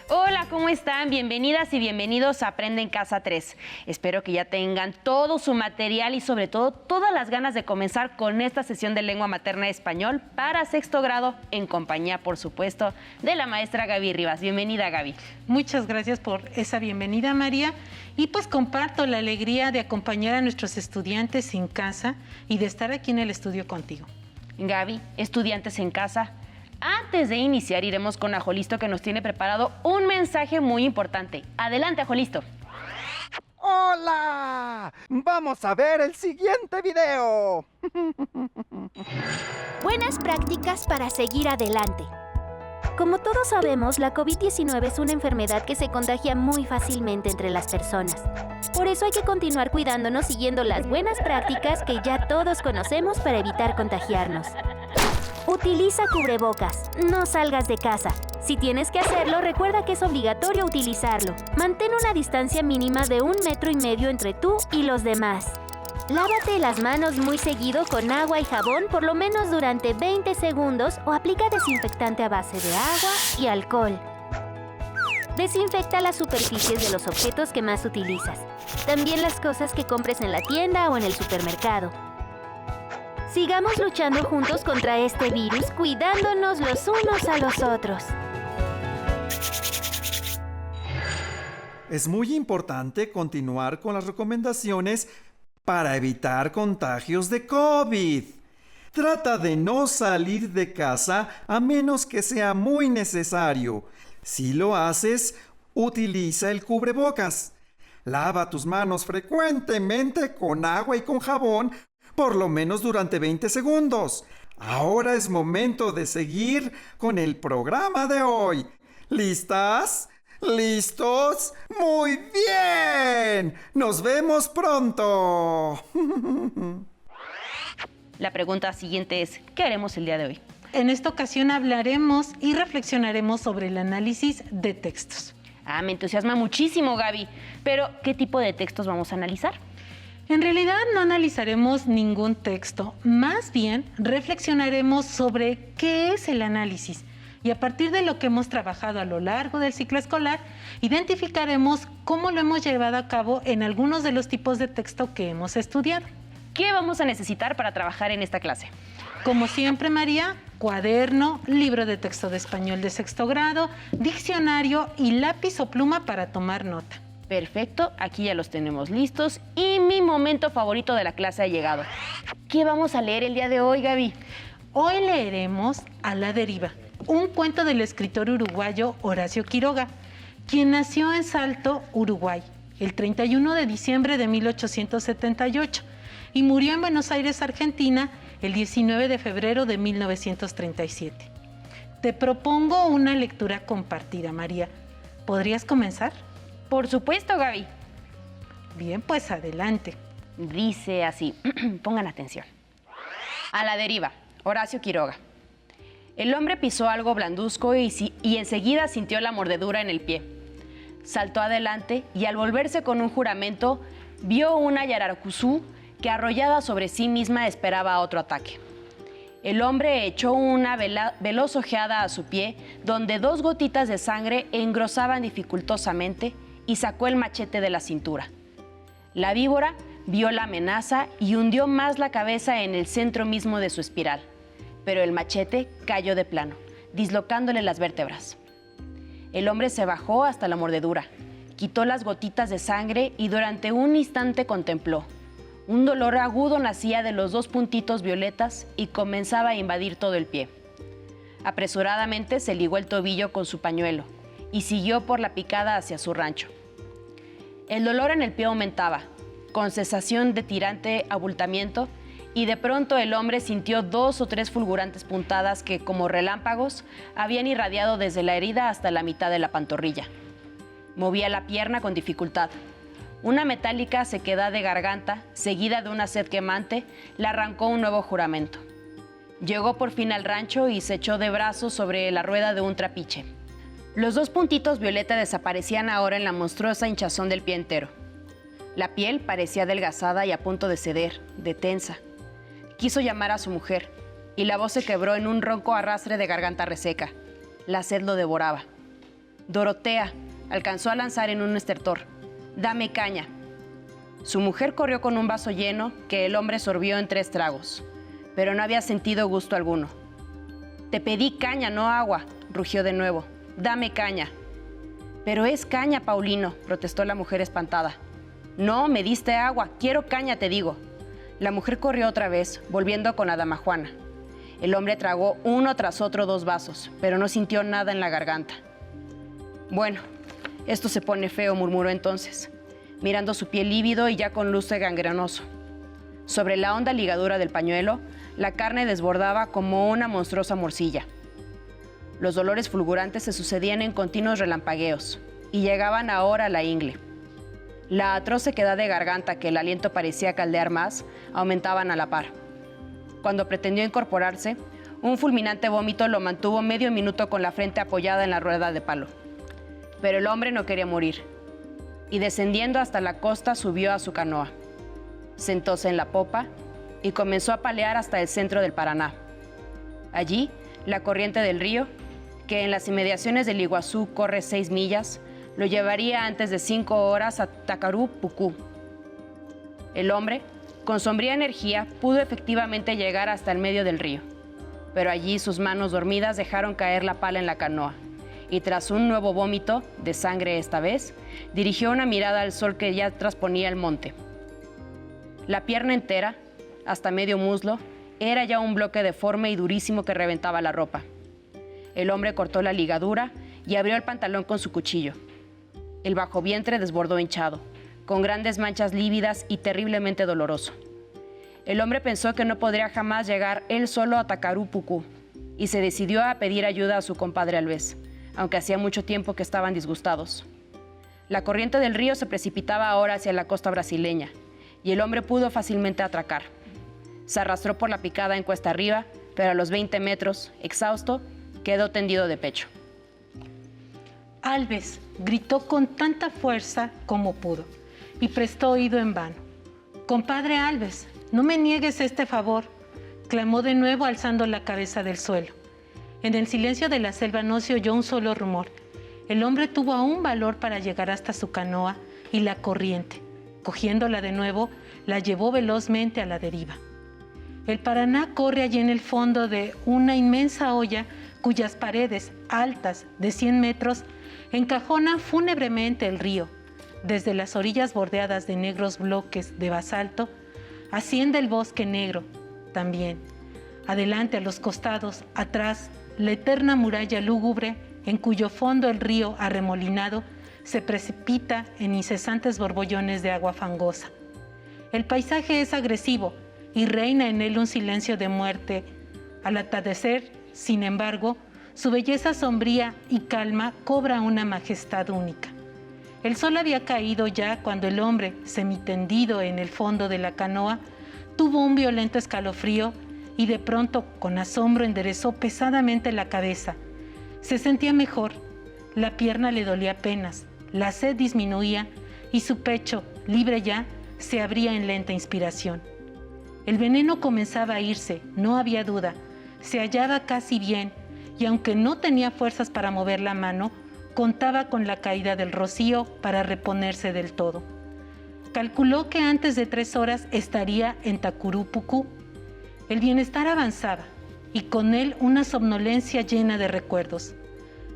Hola, ¿cómo están? Bienvenidas y bienvenidos a Aprende en Casa 3. Espero que ya tengan todo su material y sobre todo todas las ganas de comenzar con esta sesión de lengua materna español para sexto grado en compañía, por supuesto, de la maestra Gaby Rivas. Bienvenida, Gaby. Muchas gracias por esa bienvenida, María. Y pues comparto la alegría de acompañar a nuestros estudiantes en casa y de estar aquí en el estudio contigo. Gaby, estudiantes en casa. Antes de iniciar, iremos con Ajolisto, que nos tiene preparado un mensaje muy importante. Adelante, Ajolisto. ¡Hola! Vamos a ver el siguiente video. Buenas prácticas para seguir adelante. Como todos sabemos, la COVID-19 es una enfermedad que se contagia muy fácilmente entre las personas. Por eso hay que continuar cuidándonos siguiendo las buenas prácticas que ya todos conocemos para evitar contagiarnos. Utiliza cubrebocas. No salgas de casa. Si tienes que hacerlo, recuerda que es obligatorio utilizarlo. Mantén una distancia mínima de 1,5 metros entre tú y los demás. Lávate las manos muy seguido con agua y jabón por lo menos durante 20 segundos o aplica desinfectante a base de agua y alcohol. Desinfecta las superficies de los objetos que más utilizas. También las cosas que compres en la tienda o en el supermercado. Sigamos luchando juntos contra este virus, cuidándonos los unos a los otros. Es muy importante continuar con las recomendaciones para evitar contagios de COVID. Trata de no salir de casa a menos que sea muy necesario. Si lo haces, utiliza el cubrebocas. Lava tus manos frecuentemente con agua y con jabón, por lo menos durante 20 segundos. Ahora es momento de seguir con el programa de hoy. ¿Listas? ¿Listos? ¡Muy bien! ¡Nos vemos pronto! La pregunta siguiente es, ¿qué haremos el día de hoy? En esta ocasión hablaremos y reflexionaremos sobre el análisis de textos. Me entusiasma muchísimo, Gaby. Pero, ¿qué tipo de textos vamos a analizar? En realidad no analizaremos ningún texto, más bien reflexionaremos sobre qué es el análisis y a partir de lo que hemos trabajado a lo largo del ciclo escolar, identificaremos cómo lo hemos llevado a cabo en algunos de los tipos de texto que hemos estudiado. ¿Qué vamos a necesitar para trabajar en esta clase? Como siempre, María, cuaderno, libro de texto de español de sexto grado, diccionario y lápiz o pluma para tomar nota. Perfecto, aquí ya los tenemos listos y mi momento favorito de la clase ha llegado. ¿Qué vamos a leer el día de hoy, Gaby? Hoy leeremos A la deriva, un cuento del escritor uruguayo Horacio Quiroga, quien nació en Salto, Uruguay, el 31 de diciembre de 1878 y murió en Buenos Aires, Argentina, el 19 de febrero de 1937. Te propongo una lectura compartida, María. ¿Podrías comenzar? Por supuesto, Gaby. Bien, pues adelante. Dice así, pongan atención. A la deriva, Horacio Quiroga. El hombre pisó algo blanduzco y enseguida sintió la mordedura en el pie. Saltó adelante y al volverse con un juramento, vio una yararcuzú que arrollada sobre sí misma esperaba otro ataque. El hombre echó una veloz ojeada a su pie, donde 2 gotitas de sangre engrosaban dificultosamente, y sacó el machete de la cintura. La víbora vio la amenaza y hundió más la cabeza en el centro mismo de su espiral, pero el machete cayó de plano, dislocándole las vértebras. El hombre se bajó hasta la mordedura, quitó las gotitas de sangre y durante un instante contempló. Un dolor agudo nacía de los 2 puntitos violetas y comenzaba a invadir todo el pie. Apresuradamente se ligó el tobillo con su pañuelo y siguió por la picada hacia su rancho. El dolor en el pie aumentaba, con cesación de tirante abultamiento, y de pronto el hombre sintió 2 o 3 fulgurantes puntadas que, como relámpagos, habían irradiado desde la herida hasta la mitad de la pantorrilla. Movía la pierna con dificultad. Una metálica sequedad de garganta, seguida de una sed quemante, le arrancó un nuevo juramento. Llegó por fin al rancho y se echó de brazos sobre la rueda de un trapiche. Los 2 puntitos violeta desaparecían ahora en la monstruosa hinchazón del pie entero. La piel parecía adelgazada y a punto de ceder, de tensa. Quiso llamar a su mujer, y la voz se quebró en un ronco arrastre de garganta reseca. La sed lo devoraba. Dorotea alcanzó a lanzar en un estertor: «Dame caña». Su mujer corrió con un vaso lleno que el hombre sorbió en 3 tragos, pero no había sentido gusto alguno. «Te pedí caña, no agua», rugió de nuevo. «Dame caña». «Pero es caña, Paulino», protestó la mujer espantada. «No, me diste agua, quiero caña, te digo». La mujer corrió otra vez, volviendo con la dama Juana. El hombre tragó uno tras otro 2 vasos, pero no sintió nada en la garganta. «Bueno, esto se pone feo», murmuró entonces, mirando su pie lívido y ya con lustre gangrenoso. Sobre la honda ligadura del pañuelo, la carne desbordaba como una monstruosa morcilla. Los dolores fulgurantes se sucedían en continuos relampagueos y llegaban ahora a la ingle. La atroz sequedad de garganta, que el aliento parecía caldear más, aumentaban a la par. Cuando pretendió incorporarse, un fulminante vómito lo mantuvo medio minuto con la frente apoyada en la rueda de palo. Pero el hombre no quería morir, y descendiendo hasta la costa subió a su canoa. Sentóse en la popa y comenzó a palear hasta el centro del Paraná. Allí, la corriente del río, que en las inmediaciones del Iguazú corre 6 millas, lo llevaría antes de 5 horas a Tacarú-Pucú. El hombre, con sombría energía, pudo efectivamente llegar hasta el medio del río, pero allí sus manos dormidas dejaron caer la pala en la canoa, y tras un nuevo vómito, de sangre esta vez, dirigió una mirada al sol que ya trasponía el monte. La pierna entera, hasta medio muslo, era ya un bloque deforme y durísimo que reventaba la ropa. El hombre cortó la ligadura y abrió el pantalón con su cuchillo. El bajo vientre desbordó hinchado, con grandes manchas lívidas y terriblemente doloroso. El hombre pensó que no podría jamás llegar él solo a Tacarú-Pucú y se decidió a pedir ayuda a su compadre Alves, aunque hacía mucho tiempo que estaban disgustados. La corriente del río se precipitaba ahora hacia la costa brasileña y el hombre pudo fácilmente atracar. Se arrastró por la picada en cuesta arriba, pero a los 20 metros, exhausto, quedó tendido de pecho. Alves gritó con tanta fuerza como pudo y prestó oído en vano. «Compadre Alves, no me niegues este favor», clamó de nuevo alzando la cabeza del suelo. En el silencio de la selva no se oyó un solo rumor. El hombre tuvo aún valor para llegar hasta su canoa y la corriente, cogiéndola de nuevo, la llevó velozmente a la deriva. El Paraná corre allí en el fondo de una inmensa hoya cuyas paredes, altas de 100 metros, encajonan fúnebremente el río. Desde las orillas bordeadas de negros bloques de basalto, asciende el bosque negro también. Adelante, a los costados, atrás, la eterna muralla lúgubre en cuyo fondo el río arremolinado se precipita en incesantes borbollones de agua fangosa. El paisaje es agresivo y reina en él un silencio de muerte. Al atardecer, sin embargo, su belleza sombría y calma cobra una majestad única. El sol había caído ya cuando el hombre, semitendido en el fondo de la canoa, tuvo un violento escalofrío y de pronto, con asombro, enderezó pesadamente la cabeza. Se sentía mejor, la pierna le dolía apenas, la sed disminuía y su pecho, libre ya, se abría en lenta inspiración. El veneno comenzaba a irse, no había duda, se hallaba casi bien y aunque no tenía fuerzas para mover la mano, contaba con la caída del rocío para reponerse del todo. Calculó que antes de 3 horas estaría en Tacarú-Pucú. El bienestar avanzaba y con él una somnolencia llena de recuerdos.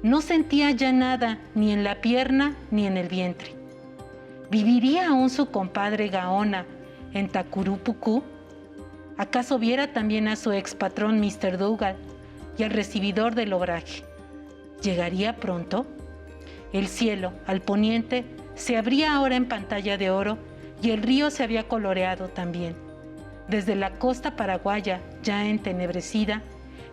No sentía ya nada ni en la pierna ni en el vientre. ¿Viviría aún su compadre Gaona en Tacarú-Pucú? ¿Acaso viera también a su expatrón Mr. Dougal y al recibidor del obraje? ¿Llegaría pronto? El cielo, al poniente, se abría ahora en pantalla de oro y el río se había coloreado también. Desde la costa paraguaya, ya entenebrecida,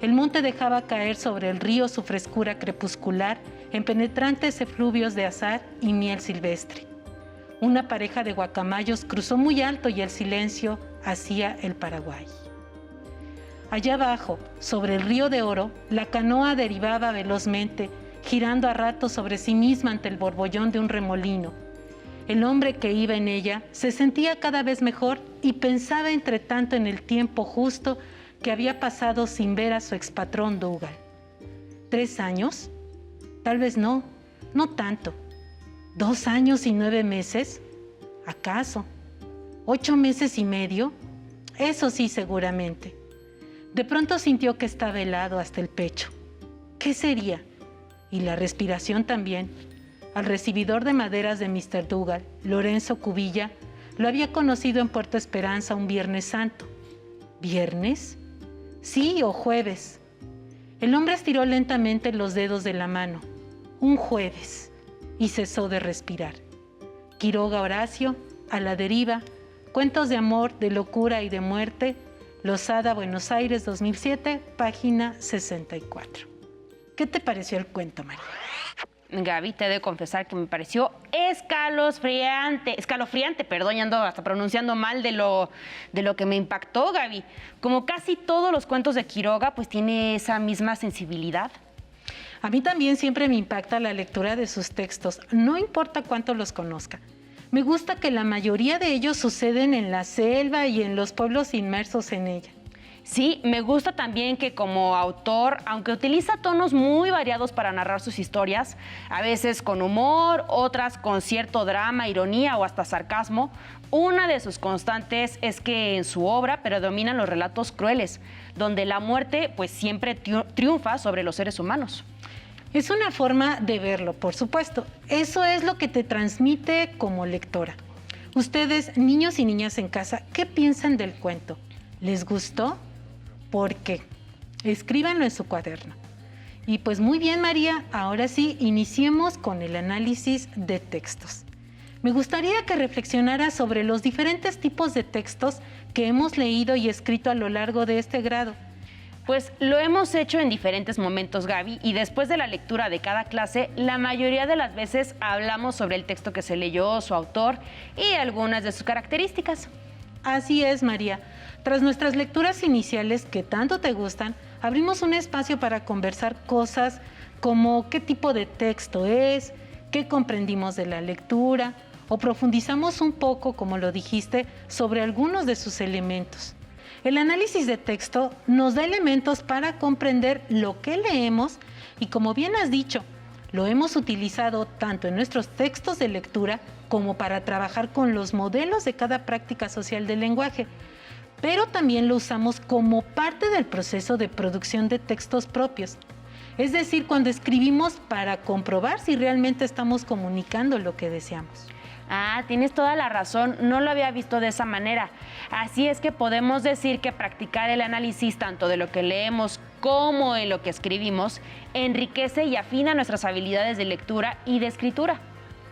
el monte dejaba caer sobre el río su frescura crepuscular en penetrantes efluvios de azahar y miel silvestre. Una pareja de guacamayos cruzó muy alto y el silencio hacía el Paraguay. Allá abajo, sobre el río de oro, la canoa derivaba velozmente, girando a ratos sobre sí misma ante el borbollón de un remolino. El hombre que iba en ella se sentía cada vez mejor y pensaba entre tanto en el tiempo justo que había pasado sin ver a su expatrón Dougal. 3 años? Tal vez no, No tanto. 2 años y 9 meses. ¿Acaso? 8 meses y medio. Eso sí, seguramente. De pronto sintió que estaba helado hasta el pecho. ¿Qué sería? Y la respiración también. Al recibidor de maderas de Mr. Dougal, Lorenzo Cubilla, lo había conocido en Puerto Esperanza un Viernes Santo. ¿Viernes? Sí, o jueves. El hombre estiró lentamente los dedos de la mano. Un jueves. Y cesó de respirar. Quiroga Horacio, A la deriva, Cuentos de amor, de locura y de muerte, Losada, Buenos Aires, 2007, página 64. ¿Qué te pareció el cuento, María? Gaby, te he de confesar que me pareció escalofriante, ya ando hasta pronunciando mal de lo que me impactó, Gaby. Como casi todos los cuentos de Quiroga, pues tiene esa misma sensibilidad. A mí también siempre me impacta la lectura de sus textos, no importa cuánto los conozca. Me gusta que la mayoría de ellos suceden en la selva y en los pueblos inmersos en ella. Sí, me gusta también que como autor, aunque utiliza tonos muy variados para narrar sus historias, a veces con humor, otras con cierto drama, ironía o hasta sarcasmo, una de sus constantes es que en su obra predominan los relatos crueles, donde la muerte pues siempre triunfa sobre los seres humanos. Es una forma de verlo, por supuesto. Eso es lo que te transmite como lectora. Ustedes, niños y niñas en casa, ¿qué piensan del cuento? ¿Les gustó? ¿Por qué? Escríbanlo en su cuaderno. Y pues muy bien, María, ahora sí, iniciemos con el análisis de textos. Me gustaría que reflexionaras sobre los diferentes tipos de textos que hemos leído y escrito a lo largo de este grado. Pues lo hemos hecho en diferentes momentos, Gaby, y después de la lectura de cada clase, la mayoría de las veces hablamos sobre el texto que se leyó, su autor y algunas de sus características. Así es, María. Tras nuestras lecturas iniciales que tanto te gustan, abrimos un espacio para conversar cosas como qué tipo de texto es, qué comprendimos de la lectura, o profundizamos un poco, como lo dijiste, sobre algunos de sus elementos. El análisis de texto nos da elementos para comprender lo que leemos y, como bien has dicho, lo hemos utilizado tanto en nuestros textos de lectura como para trabajar con los modelos de cada práctica social del lenguaje, pero también lo usamos como parte del proceso de producción de textos propios. Es decir, cuando escribimos para comprobar si realmente estamos comunicando lo que deseamos. Ah, tienes toda la razón, no lo había visto de esa manera. Así es que podemos decir que practicar el análisis tanto de lo que leemos como de lo que escribimos enriquece y afina nuestras habilidades de lectura y de escritura.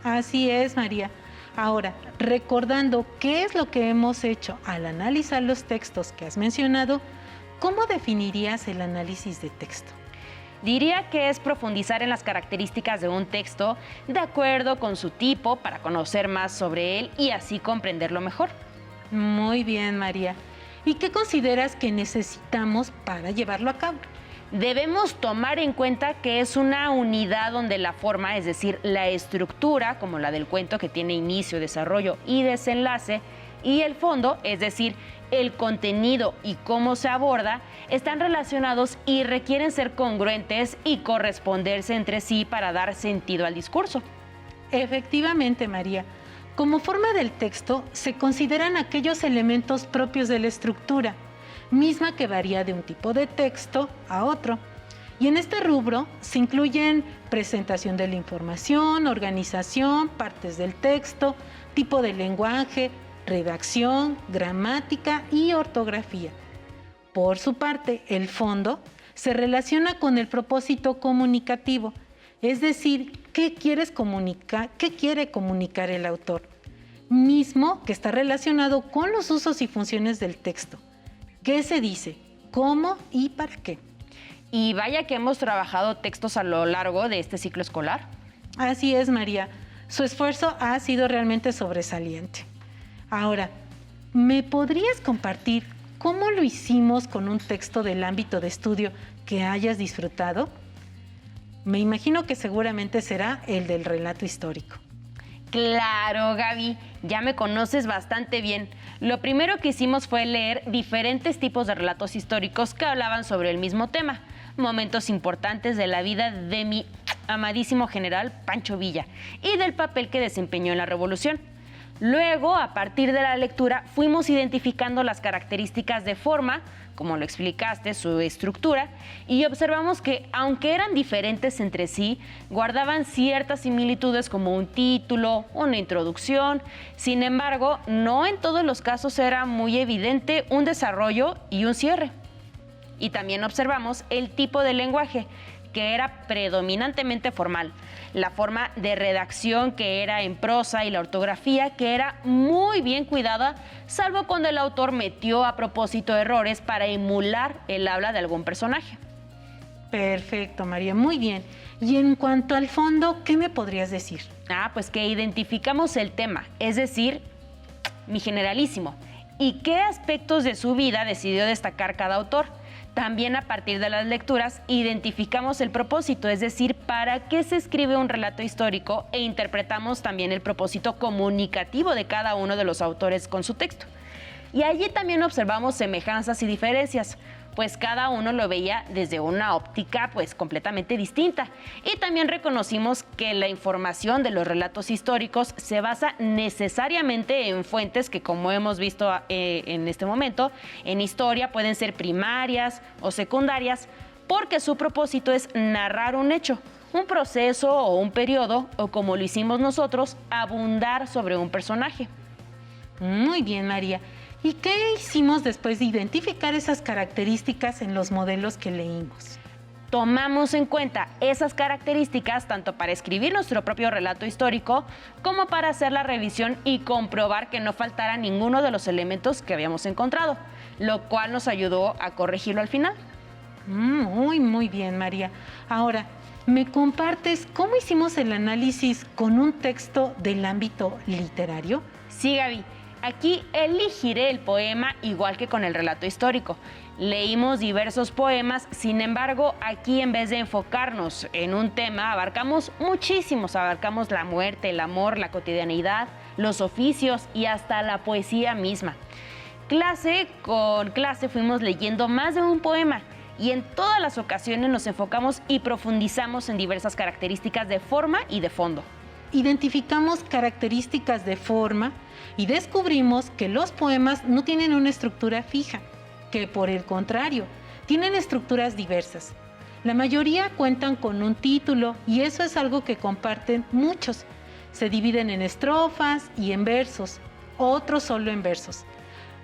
Así es, María. Ahora, recordando qué es lo que hemos hecho al analizar los textos que has mencionado, ¿cómo definirías el análisis de texto? Diría que es profundizar en las características de un texto de acuerdo con su tipo para conocer más sobre él y así comprenderlo mejor. Muy bien, María. ¿Y qué consideras que necesitamos para llevarlo a cabo? Debemos tomar en cuenta que es una unidad donde la forma, es decir, la estructura, como la del cuento que tiene inicio, desarrollo y desenlace, y el fondo, es decir, el contenido y cómo se aborda, están relacionados y requieren ser congruentes y corresponderse entre sí para dar sentido al discurso. Efectivamente, María. Como forma del texto, se consideran aquellos elementos propios de la estructura, misma que varía de un tipo de texto a otro. Y en este rubro se incluyen presentación de la información, organización, partes del texto, tipo de lenguaje, redacción, gramática y ortografía. Por su parte, el fondo se relaciona con el propósito comunicativo, es decir, qué quiere comunicar el autor, mismo que está relacionado con los usos y funciones del texto. ¿Qué se dice? ¿Cómo y para qué? Y vaya que hemos trabajado textos a lo largo de este ciclo escolar. Así es, María. Su esfuerzo ha sido realmente sobresaliente. Ahora, ¿me podrías compartir cómo lo hicimos con un texto del ámbito de estudio que hayas disfrutado? Me imagino que seguramente será el del relato histórico. Claro, Gaby, ya me conoces bastante bien. Lo primero que hicimos fue leer diferentes tipos de relatos históricos que hablaban sobre el mismo tema, momentos importantes de la vida de mi amadísimo general Pancho Villa y del papel que desempeñó en la Revolución. Luego, a partir de la lectura, fuimos identificando las características de forma, como lo explicaste, su estructura, y observamos que, aunque eran diferentes entre sí, guardaban ciertas similitudes como un título, una introducción. Sin embargo, no en todos los casos era muy evidente un desarrollo y un cierre. Y también observamos el tipo de lenguaje, que era predominantemente formal, la forma de redacción que era en prosa y la ortografía que era muy bien cuidada, salvo cuando el autor metió a propósito errores para emular el habla de algún personaje. Perfecto, María, muy bien. Y en cuanto al fondo, ¿qué me podrías decir? Pues que identificamos el tema, es decir, mi generalísimo, y qué aspectos de su vida decidió destacar cada autor. También a partir de las lecturas identificamos el propósito, es decir, para qué se escribe un relato histórico e interpretamos también el propósito comunicativo de cada uno de los autores con su texto. Y allí también observamos semejanzas y diferencias, pues cada uno lo veía desde una óptica completamente distinta. Y también reconocimos que la información de los relatos históricos se basa necesariamente en fuentes que, como hemos visto en este momento, en historia pueden ser primarias o secundarias, porque su propósito es narrar un hecho, un proceso o un periodo, o como lo hicimos nosotros, abundar sobre un personaje. Muy bien, María. ¿Y qué hicimos después de identificar esas características en los modelos que leímos? Tomamos en cuenta esas características tanto para escribir nuestro propio relato histórico como para hacer la revisión y comprobar que no faltara ninguno de los elementos que habíamos encontrado, lo cual nos ayudó a corregirlo al final. Muy bien, María. Ahora, ¿me compartes cómo hicimos el análisis con un texto del ámbito literario? Sí, Gaby. Aquí elegiré el poema igual que con el relato histórico. Leímos diversos poemas, sin embargo, aquí en vez de enfocarnos en un tema, abarcamos muchísimos. Abarcamos la muerte, el amor, la cotidianidad, los oficios y hasta la poesía misma. Clase con clase fuimos leyendo más de un poema y en todas las ocasiones nos enfocamos y profundizamos en diversas características de forma y de fondo. Identificamos características de forma y descubrimos que los poemas no tienen una estructura fija, que por el contrario, tienen estructuras diversas. La mayoría cuentan con un título y eso es algo que comparten muchos. Se dividen en estrofas y en versos, otros solo en versos.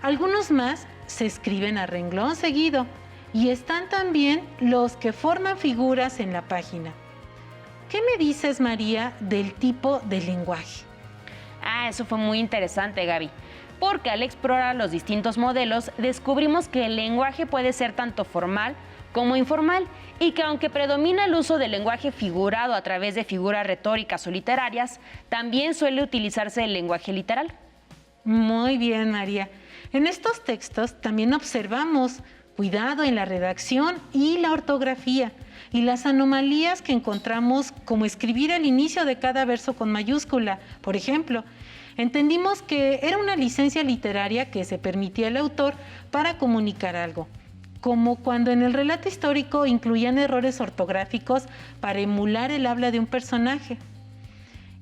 Algunos más se escriben a renglón seguido y están también los que forman figuras en la página. ¿Qué me dices, María, del tipo de lenguaje? Eso fue muy interesante, Gaby, porque al explorar los distintos modelos descubrimos que el lenguaje puede ser tanto formal como informal y que aunque predomina el uso del lenguaje figurado a través de figuras retóricas o literarias, también suele utilizarse el lenguaje literal. Muy bien, María. En estos textos también observamos cuidado en la redacción y la ortografía y las anomalías que encontramos, como escribir al inicio de cada verso con mayúscula, por ejemplo. Entendimos que era una licencia literaria que se permitía al autor para comunicar algo, como cuando en el relato histórico incluían errores ortográficos para emular el habla de un personaje.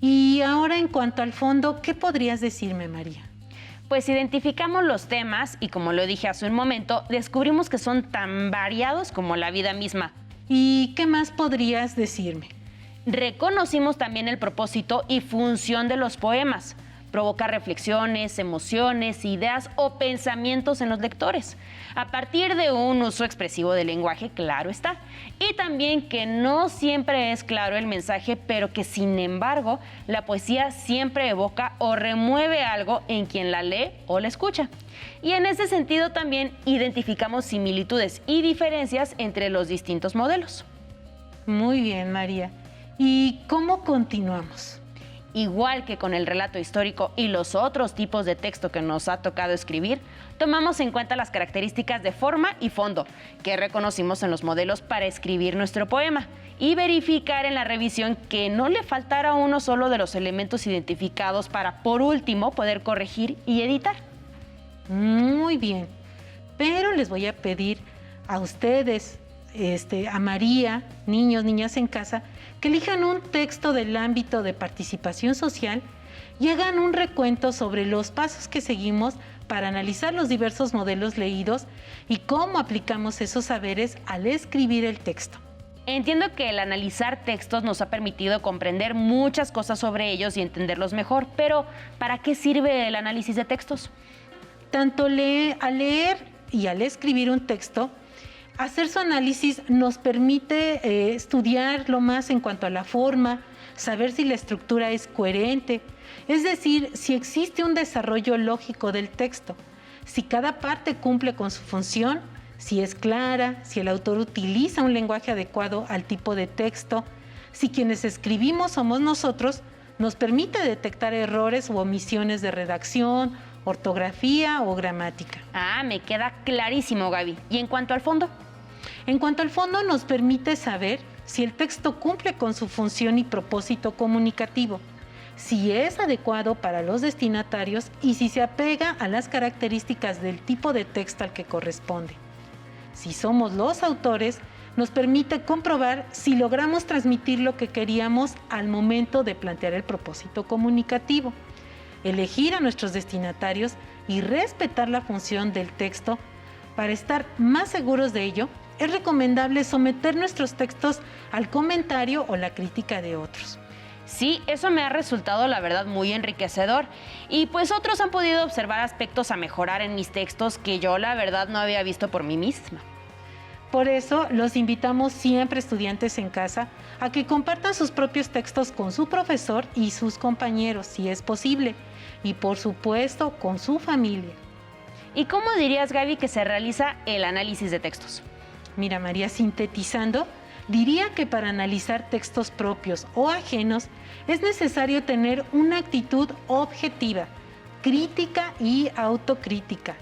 Y ahora, en cuanto al fondo, ¿qué podrías decirme, María? Pues identificamos los temas y, como lo dije hace un momento, descubrimos que son tan variados como la vida misma. ¿Y qué más podrías decirme? Reconocimos también el propósito y función de los poemas, provocar reflexiones, emociones, ideas o pensamientos en los lectores, a partir de un uso expresivo del lenguaje, claro está, y también que no siempre es claro el mensaje, pero que sin embargo la poesía siempre evoca o remueve algo en quien la lee o la escucha. Y en ese sentido también identificamos similitudes y diferencias entre los distintos modelos. Muy bien, María. ¿Y cómo continuamos? Igual que con el relato histórico y los otros tipos de texto que nos ha tocado escribir, tomamos en cuenta las características de forma y fondo que reconocimos en los modelos para escribir nuestro poema y verificar en la revisión que no le faltara uno solo de los elementos identificados para, por último, poder corregir y editar. Muy bien, pero les voy a pedir a ustedes, a María, niños, niñas en casa, que elijan un texto del ámbito de participación social y hagan un recuento sobre los pasos que seguimos para analizar los diversos modelos leídos y cómo aplicamos esos saberes al escribir el texto. Entiendo que el analizar textos nos ha permitido comprender muchas cosas sobre ellos y entenderlos mejor, pero ¿para qué sirve el análisis de textos? Tanto al leer y al escribir un texto, hacer su análisis nos permite estudiarlo más en cuanto a la forma, saber si la estructura es coherente, es decir, si existe un desarrollo lógico del texto, si cada parte cumple con su función, si es clara, si el autor utiliza un lenguaje adecuado al tipo de texto, si quienes escribimos somos nosotros, nos permite detectar errores u omisiones de redacción, ortografía o gramática. Ah, me queda clarísimo, Gaby. ¿Y en cuanto al fondo? En cuanto al fondo, nos permite saber si el texto cumple con su función y propósito comunicativo, si es adecuado para los destinatarios y si se apega a las características del tipo de texto al que corresponde. Si somos los autores, nos permite comprobar si logramos transmitir lo que queríamos al momento de plantear el propósito comunicativo. Elegir a nuestros destinatarios y respetar la función del texto. Para estar más seguros de ello, es recomendable someter nuestros textos al comentario o la crítica de otros. Sí, eso me ha resultado, la verdad, muy enriquecedor. Y pues otros han podido observar aspectos a mejorar en mis textos que yo, la verdad, no había visto por mí misma. Por eso, los invitamos siempre, estudiantes en casa, a que compartan sus propios textos con su profesor y sus compañeros, si es posible, y por supuesto, con su familia. ¿Y cómo dirías, Gaby, que se realiza el análisis de textos? Mira, María, sintetizando, diría que para analizar textos propios o ajenos es necesario tener una actitud objetiva, crítica y autocrítica,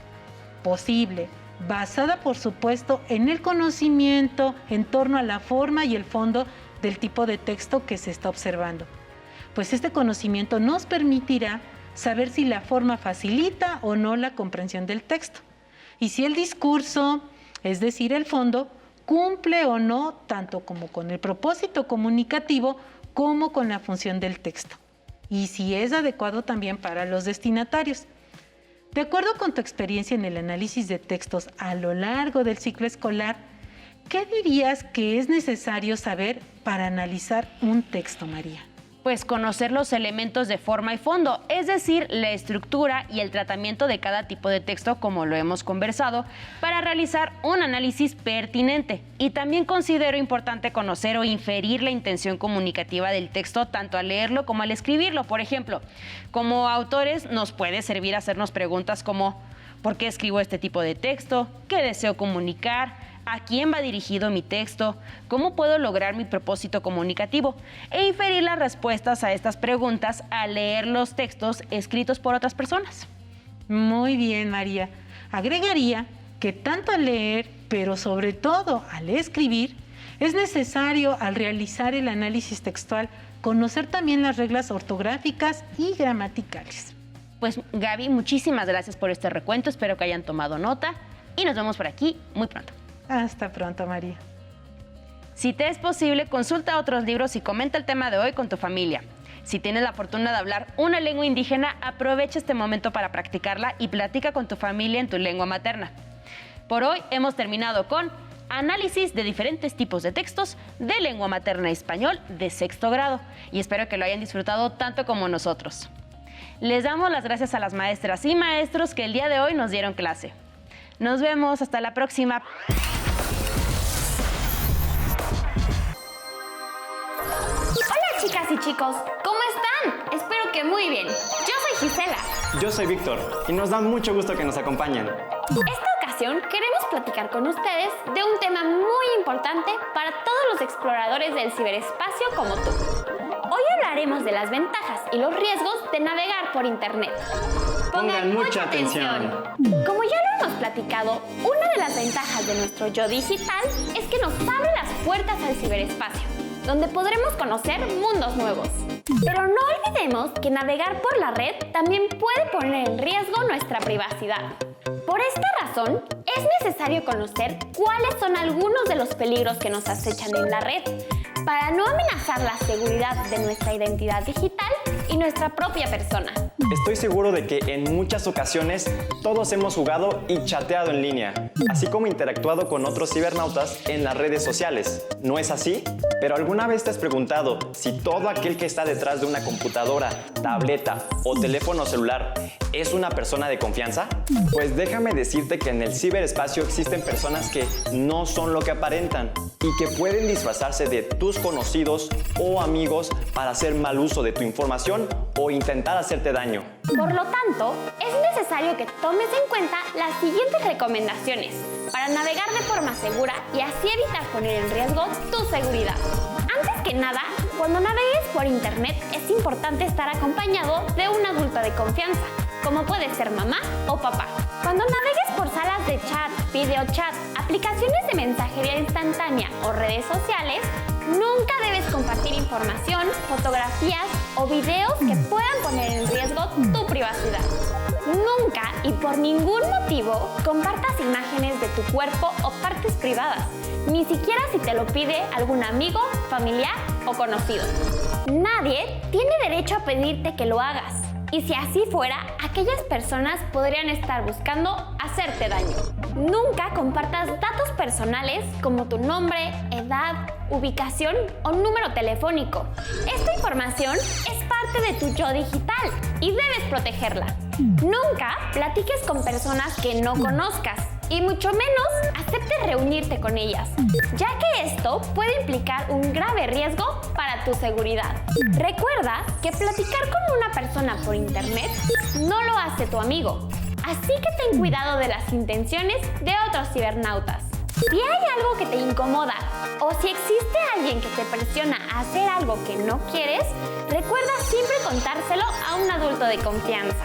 posible, basada por supuesto en el conocimiento en torno a la forma y el fondo del tipo de texto que se está observando. Pues este conocimiento nos permitirá saber si la forma facilita o no la comprensión del texto y si el discurso, es decir, el fondo, cumple o no tanto como con el propósito comunicativo como con la función del texto y si es adecuado también para los destinatarios. De acuerdo con tu experiencia en el análisis de textos a lo largo del ciclo escolar, ¿qué dirías que es necesario saber para analizar un texto, María? Pues conocer los elementos de forma y fondo, es decir, la estructura y el tratamiento de cada tipo de texto, como lo hemos conversado, para realizar un análisis pertinente. Y también considero importante conocer o inferir la intención comunicativa del texto, tanto al leerlo como al escribirlo. Por ejemplo, como autores nos puede servir hacernos preguntas como ¿por qué escribo este tipo de texto? ¿Qué deseo comunicar? ¿A quién va dirigido mi texto? ¿Cómo puedo lograr mi propósito comunicativo? E inferir las respuestas a estas preguntas al leer los textos escritos por otras personas. Muy bien, María. Agregaría que tanto al leer, pero sobre todo al escribir, es necesario al realizar el análisis textual conocer también las reglas ortográficas y gramaticales. Pues Gaby, muchísimas gracias por este recuento. Espero que hayan tomado nota y nos vemos por aquí muy pronto. Hasta pronto, María. Si te es posible, consulta otros libros y comenta el tema de hoy con tu familia. Si tienes la fortuna de hablar una lengua indígena, aprovecha este momento para practicarla y platica con tu familia en tu lengua materna. Por hoy hemos terminado con análisis de diferentes tipos de textos de lengua materna español de 6º grado y espero que lo hayan disfrutado tanto como nosotros. Les damos las gracias a las maestras y maestros que el día de hoy nos dieron clase. Nos vemos, hasta la próxima. Hola chicas y chicos, ¿cómo están? Espero que muy bien. Yo soy Gisela. Yo soy Víctor y nos da mucho gusto que nos acompañen. Esta ocasión queremos platicar con ustedes de un tema muy importante para todos los exploradores del ciberespacio como tú. Hoy hablaremos de las ventajas y los riesgos de navegar por Internet. Pongan mucha atención. Como ya lo hemos platicado, una de las ventajas de nuestro yo digital es que nos abre las puertas al ciberespacio, donde podremos conocer mundos nuevos. Pero no olvidemos que navegar por la red también puede poner en riesgo nuestra privacidad. Por esta razón, es necesario conocer cuáles son algunos de los peligros que nos acechan en la red, para no amenazar la seguridad de nuestra identidad digital y nuestra propia persona. Estoy seguro de que en muchas ocasiones todos hemos jugado y chateado en línea, así como interactuado con otros cibernautas en las redes sociales. ¿No es así? ¿Pero alguna vez te has preguntado si todo aquel que está detrás de una computadora, tableta o teléfono celular es una persona de confianza? Pues déjame decirte que en el ciberespacio existen personas que no son lo que aparentan y que pueden disfrazarse de tus conocidos o amigos para hacer mal uso de tu información o intentar hacerte daño. Por lo tanto, es necesario que tomes en cuenta las siguientes recomendaciones para navegar de forma segura y así evitar poner en riesgo tu seguridad. Antes que nada, cuando navegues por internet es importante estar acompañado de un adulto de confianza, como puede ser mamá o papá. Cuando navegues por salas de chat, videochat, aplicaciones de mensajería instantánea o redes sociales, nunca debes compartir información, fotografías o videos que puedan poner en riesgo tu privacidad. Nunca y por ningún motivo compartas imágenes de tu cuerpo o partes privadas, ni siquiera si te lo pide algún amigo, familiar o conocido. Nadie tiene derecho a pedirte que lo hagas. Y si así fuera, aquellas personas podrían estar buscando hacerte daño. Nunca compartas datos personales como tu nombre, edad, ubicación o número telefónico. Esta información es parte de tu yo digital y debes protegerla. Nunca platiques con personas que no conozcas y mucho menos aceptes reunirte con ellas, ya que esto puede implicar un grave riesgo para tu seguridad. Recuerda que platicar con una persona por internet no lo hace tu amigo, así que ten cuidado de las intenciones de otros cibernautas. Si hay algo que te incomoda o si existe alguien que te presiona a hacer algo que no quieres, recuerda siempre contárselo a un adulto de confianza.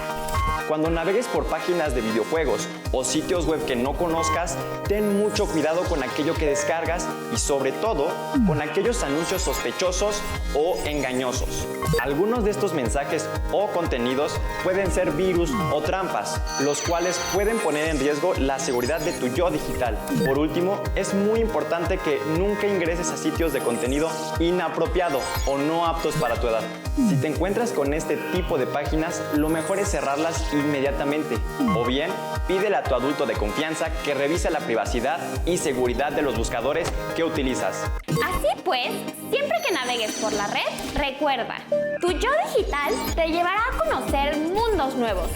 Cuando navegues por páginas de videojuegos o sitios web que no conozcas, ten mucho cuidado con aquello que descargas y sobre todo con aquellos anuncios sospechosos o engañosos. Algunos de estos mensajes o contenidos pueden ser virus o trampas, los cuales pueden poner en riesgo la seguridad de tu yo digital. Por último, es muy importante que nunca ingreses a sitios de contenido inapropiado o no aptos para tu edad. Si te encuentras con este tipo de páginas, lo mejor es cerrarlas inmediatamente o bien pídele a tu adulto de confianza que revise la privacidad y seguridad de los buscadores que utilizas. Así pues, siempre que navegues por la red, recuerda, tu yo digital te llevará a conocer mundos nuevos.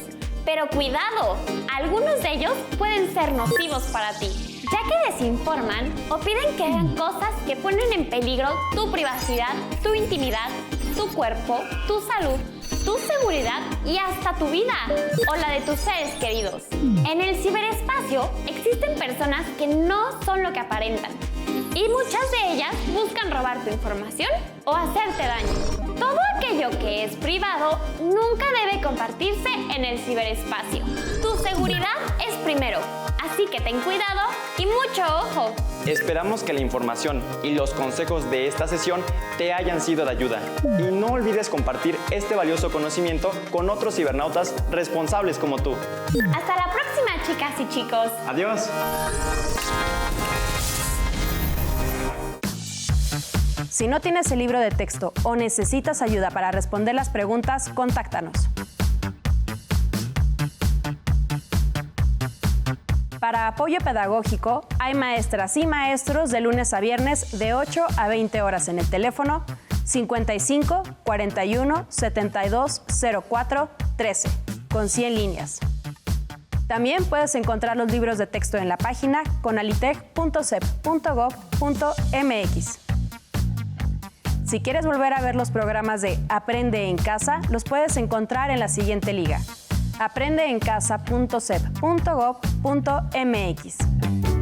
Pero cuidado, algunos de ellos pueden ser nocivos para ti, ya que desinforman o piden que hagan cosas que ponen en peligro tu privacidad, tu intimidad, tu cuerpo, tu salud, tu seguridad y hasta tu vida o la de tus seres queridos. En el ciberespacio existen personas que no son lo que aparentan y muchas de ellas buscan robar tu información o hacerte daño. Todo aquello que es privado nunca debe compartirse en el ciberespacio. Tu seguridad es primero, así que ten cuidado y mucho ojo. Esperamos que la información y los consejos de esta sesión te hayan sido de ayuda. Y no olvides compartir este valioso conocimiento con otros cibernautas responsables como tú. Hasta la próxima, chicas y chicos. Adiós. Si no tienes el libro de texto o necesitas ayuda para responder las preguntas, contáctanos. Para apoyo pedagógico, hay maestras y maestros de lunes a viernes de 8 a 20 horas en el teléfono 55 41 72 04 13 con 100 líneas. También puedes encontrar los libros de texto en la página conalitec.cep.gov.mx. Si quieres volver a ver los programas de Aprende en Casa, los puedes encontrar en la siguiente liga: aprendeencasa.cep.gov.mx.